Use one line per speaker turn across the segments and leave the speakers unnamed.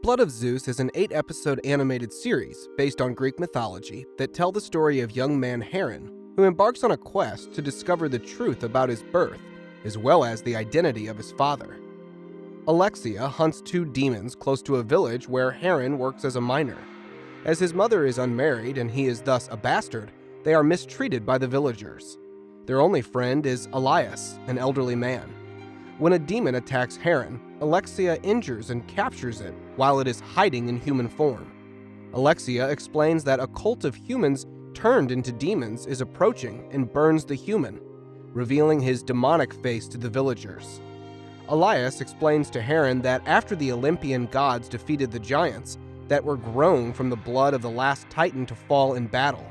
Blood of Zeus is an 8-episode animated series based on Greek mythology that tell the story of young man Heron, who embarks on a quest to discover the truth about his birth, as well as the identity of his father. Alexia hunts 2 demons close to a village where Heron works as a miner. As his mother is unmarried and he is thus a bastard, they are mistreated by the villagers. Their only friend is Elias, an elderly man. When a demon attacks Heron, Alexia injures and captures it while it is hiding in human form. Alexia explains that a cult of humans turned into demons is approaching and burns the human, revealing his demonic face to the villagers. Elias explains to Heron that after the Olympian gods defeated the giants that were grown from the blood of the last titan to fall in battle,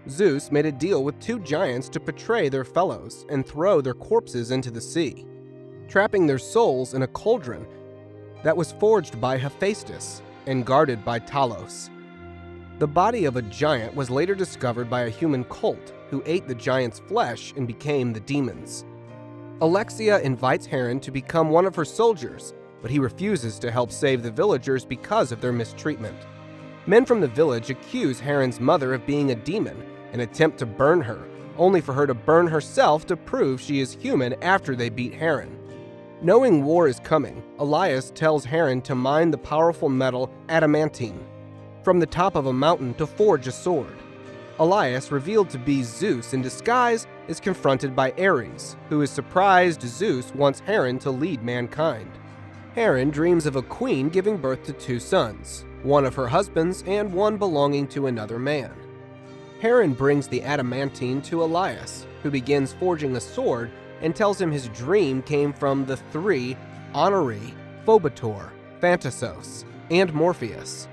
Zeus made a deal with 2 giants to betray their fellows and throw their corpses into the sea, trapping their souls in a cauldron that was forged by Hephaestus and guarded by Talos. The body of a giant was later discovered by a human cult who ate the giant's flesh and became the demons. Alexia invites Heron to become one of her soldiers, but he refuses to help save the villagers because of their mistreatment. Men from the village accuse Heron's mother of being a demon and attempt to burn her, only for her to burn herself to prove she is human after they beat Heron. Knowing war is coming, Elias tells Heron to mine the powerful metal adamantine from the top of a mountain to forge a sword. Elias, revealed to be Zeus in disguise, is confronted by Ares, who is surprised Zeus wants Heron to lead mankind. Heron dreams of a queen giving birth to 2 sons, one of her husbands and one belonging to another man. Heron brings the adamantine to Elias, who begins forging a sword and tells him his dream came from the 3 Honori, Phobator, Phantasos, and Morpheus,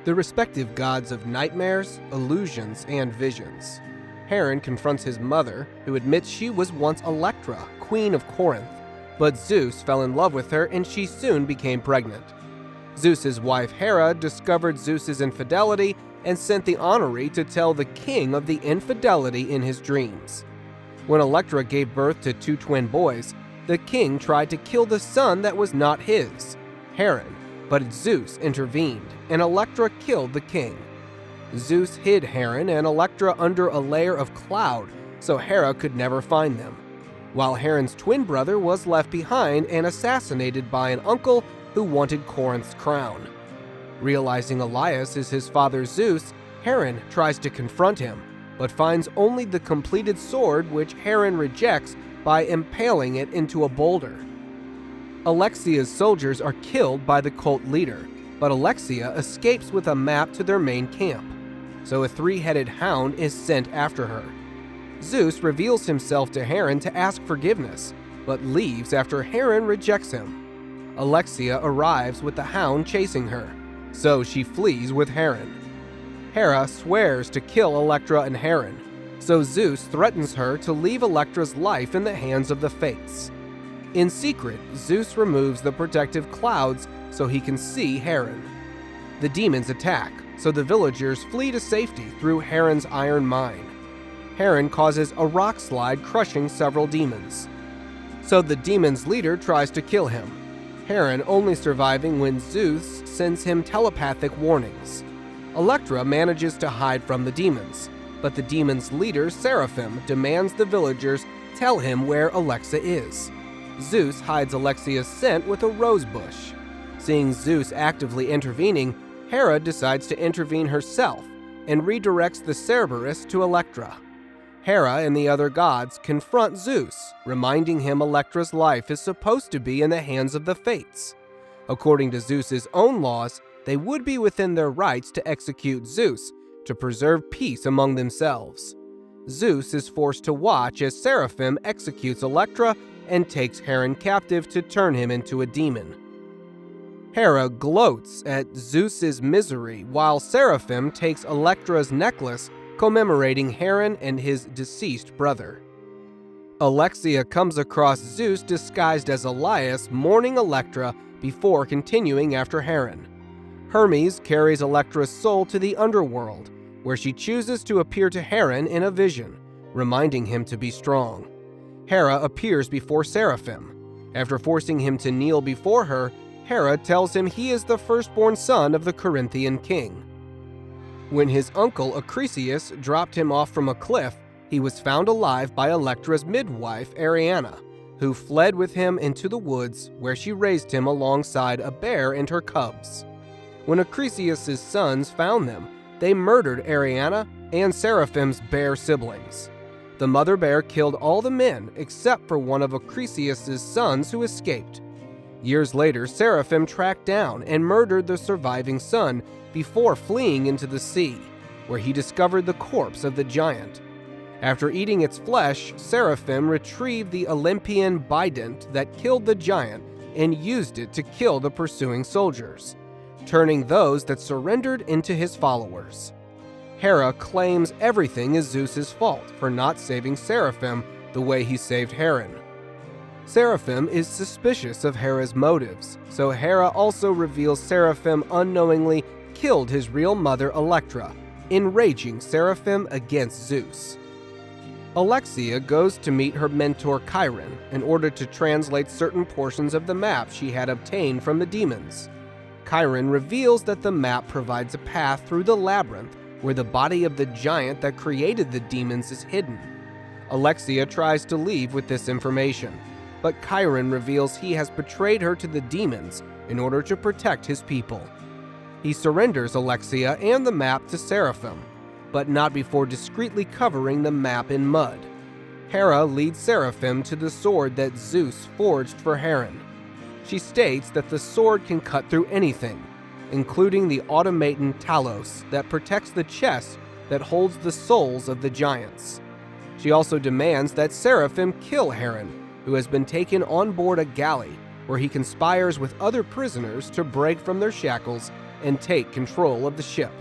the respective gods of nightmares, illusions, and visions. Heron confronts his mother, who admits she was once Electra, queen of Corinth, but Zeus fell in love with her and she soon became pregnant. Zeus's wife Hera discovered Zeus's infidelity and sent the Honori to tell the king of the infidelity in his dreams. When Electra gave birth to 2 twin boys, the king tried to kill the son that was not his, Heron, but Zeus intervened, and Electra killed the king. Zeus hid Heron and Electra under a layer of cloud so Hera could never find them, while Heron's twin brother was left behind and assassinated by an uncle who wanted Corinth's crown. Realizing Elias is his father Zeus, Heron tries to confront him, but finds only the completed sword, which Heron rejects by impaling it into a boulder. Alexia's soldiers are killed by the cult leader, but Alexia escapes with a map to their main camp, so a 3-headed hound is sent after her. Zeus reveals himself to Heron to ask forgiveness, but leaves after Heron rejects him. Alexia arrives with the hound chasing her, so she flees with Heron. Hera swears to kill Electra and Heron, so Zeus threatens her to leave Electra's life in the hands of the Fates. In secret, Zeus removes the protective clouds so he can see Heron. The demons attack, so the villagers flee to safety through Heron's iron mine. Heron causes a rock slide, crushing several demons, so the demon's leader tries to kill him, Heron only surviving when Zeus sends him telepathic warnings. Electra manages to hide from the demons, but the demon's leader, Seraphim, demands the villagers tell him where Alexa is. Zeus hides Alexia's scent with a rose bush. Seeing Zeus actively intervening, Hera decides to intervene herself and redirects the Cerberus to Electra. Hera and the other gods confront Zeus, reminding him Electra's life is supposed to be in the hands of the Fates. According to Zeus's own laws, they would be within their rights to execute Zeus to preserve peace among themselves. Zeus is forced to watch as Seraphim executes Electra and takes Heron captive to turn him into a demon. Hera gloats at Zeus's misery while Seraphim takes Electra's necklace, commemorating Heron and his deceased brother. Alexia comes across Zeus disguised as Elias mourning Electra before continuing after Heron. Hermes carries Electra's soul to the underworld, where she chooses to appear to Heron in a vision, reminding him to be strong. Hera appears before Seraphim. After forcing him to kneel before her, Hera tells him he is the firstborn son of the Corinthian king. When his uncle Acrisius dropped him off from a cliff, he was found alive by Electra's midwife, Ariana, who fled with him into the woods, where she raised him alongside a bear and her cubs. When Acrisius' sons found them, they murdered Ariana and Seraphim's bear siblings. The mother bear killed all the men except for one of Acrisius' sons who escaped. Years later, Seraphim tracked down and murdered the surviving son before fleeing into the sea, where he discovered the corpse of the giant. After eating its flesh, Seraphim retrieved the Olympian bident that killed the giant and used it to kill the pursuing soldiers, turning those that surrendered into his followers. Hera claims everything is Zeus's fault for not saving Seraphim the way he saved Heron. Seraphim is suspicious of Hera's motives, so Hera also reveals Seraphim unknowingly killed his real mother Electra, enraging Seraphim against Zeus. Alexia goes to meet her mentor Chiron in order to translate certain portions of the map she had obtained from the demons. Chiron reveals that the map provides a path through the labyrinth where the body of the giant that created the demons is hidden. Alexia tries to leave with this information, but Chiron reveals he has betrayed her to the demons in order to protect his people. He surrenders Alexia and the map to Seraphim, but not before discreetly covering the map in mud. Hera leads Seraphim to the sword that Zeus forged for Heron. She states that the sword can cut through anything, including the automaton Talos that protects the chest that holds the souls of the giants. She also demands that Seraphim kill Heron, who has been taken on board a galley where he conspires with other prisoners to break from their shackles and take control of the ship.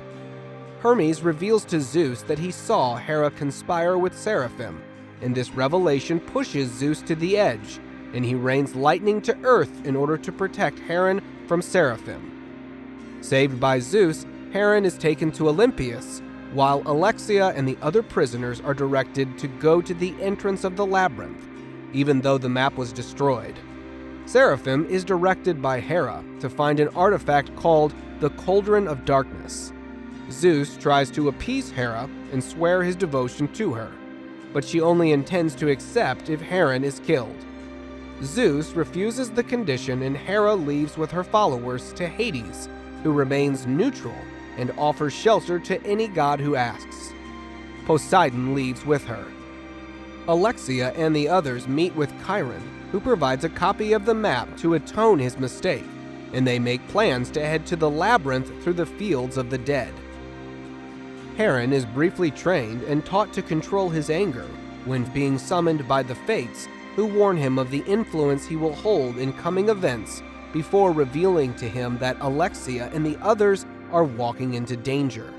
Hermes reveals to Zeus that he saw Hera conspire with Seraphim, and this revelation pushes Zeus to the edge, and he rains lightning to earth in order to protect Heron from Seraphim. Saved by Zeus, Heron is taken to Olympus, while Alexia and the other prisoners are directed to go to the entrance of the labyrinth, even though the map was destroyed. Seraphim is directed by Hera to find an artifact called the Cauldron of Darkness. Zeus tries to appease Hera and swear his devotion to her, but she only intends to accept if Heron is killed. Zeus refuses the condition and Hera leaves with her followers to Hades, who remains neutral and offers shelter to any god who asks. Poseidon leaves with her. Alexia and the others meet with Chiron, who provides a copy of the map to atone his mistake, and they make plans to head to the labyrinth through the fields of the dead. Heron is briefly trained and taught to control his anger when being summoned by the Fates, who warn him of the influence he will hold in coming events before revealing to him that Alexia and the others are walking into danger.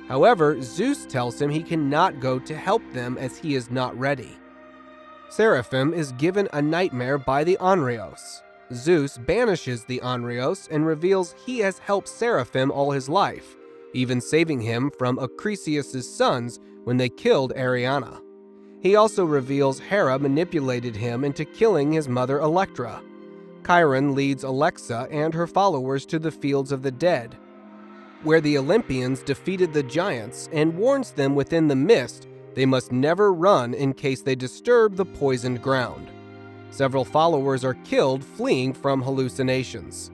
However, Zeus tells him he cannot go to help them as he is not ready. Seraphim is given a nightmare by the Onryoos. Zeus banishes the Onryoos and reveals he has helped Seraphim all his life, even saving him from Acrisius' sons when they killed Ariana. He also reveals Hera manipulated him into killing his mother Electra. Chiron leads Alexa and her followers to the fields of the dead, where the Olympians defeated the giants, and warns them within the mist they must never run in case they disturb the poisoned ground. Several followers are killed fleeing from hallucinations.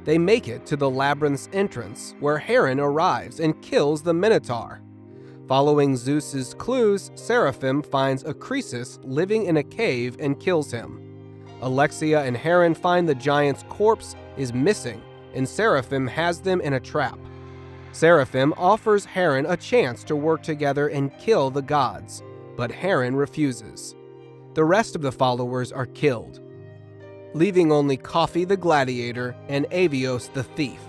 They make it to the labyrinth's entrance, where Heron arrives and kills the Minotaur. Following Zeus's clues, Seraphim finds Acrisius living in a cave and kills him. Alexia and Heron find the giant's corpse is missing, and Seraphim has them in a trap. Seraphim offers Heron a chance to work together and kill the gods, but Heron refuses. The rest of the followers are killed, leaving only Coffee the gladiator and Avios the thief.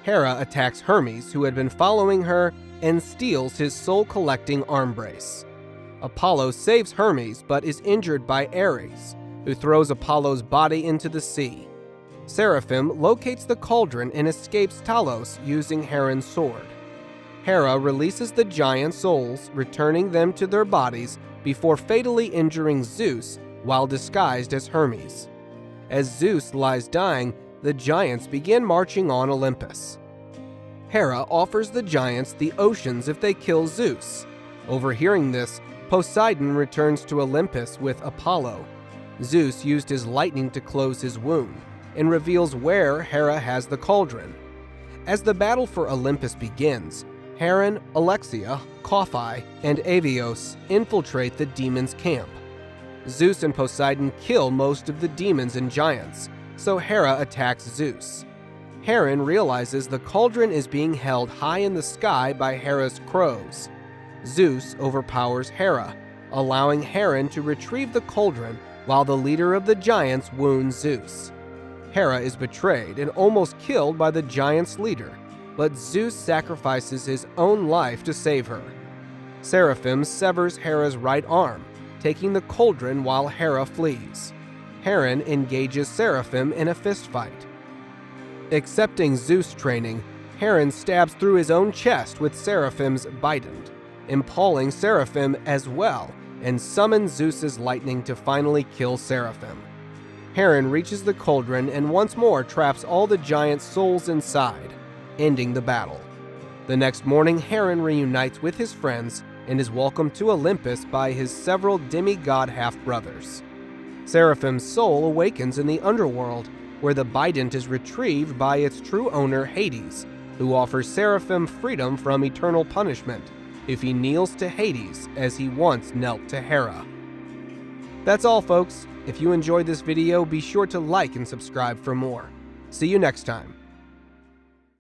Hera attacks Hermes, who had been following her, and steals his soul-collecting arm brace. Apollo saves Hermes but is injured by Ares, who throws Apollo's body into the sea. Seraphim locates the cauldron and escapes Talos using Heron's sword. Hera releases the giant souls, returning them to their bodies before fatally injuring Zeus while disguised as Hermes. As Zeus lies dying, the giants begin marching on Olympus. Hera offers the giants the oceans if they kill Zeus. Overhearing this, Poseidon returns to Olympus with Apollo. Zeus used his lightning to close his wound and reveals where Hera has the cauldron. As the battle for Olympus begins, Charon, Alexia, Kophi, and Avios infiltrate the demons' camp. Zeus and Poseidon kill most of the demons and giants, so Hera attacks Zeus. Charon realizes the cauldron is being held high in the sky by Hera's crows. Zeus overpowers Hera, allowing Charon to retrieve the cauldron while the leader of the giants wounds Zeus. Hera is betrayed and almost killed by the giants' leader, but Zeus sacrifices his own life to save her. Seraphim severs Hera's right arm, taking the cauldron while Hera flees. Charon engages Seraphim in a fistfight. Accepting Zeus' training, Charon stabs through his own chest with Seraphim's bident, impaling Seraphim as well, and summons Zeus's lightning to finally kill Seraphim. Charon reaches the cauldron and once more traps all the giants' souls inside, ending the battle. The next morning, Charon reunites with his friends and is welcomed to Olympus by his several demigod half-brothers. Seraphim's soul awakens in the underworld, where the bident is retrieved by its true owner Hades, who offers Seraphim freedom from eternal punishment if he kneels to Hades as he once knelt to Hera. That's all, folks. If you enjoyed this video, be sure to like and subscribe for more. See you next time.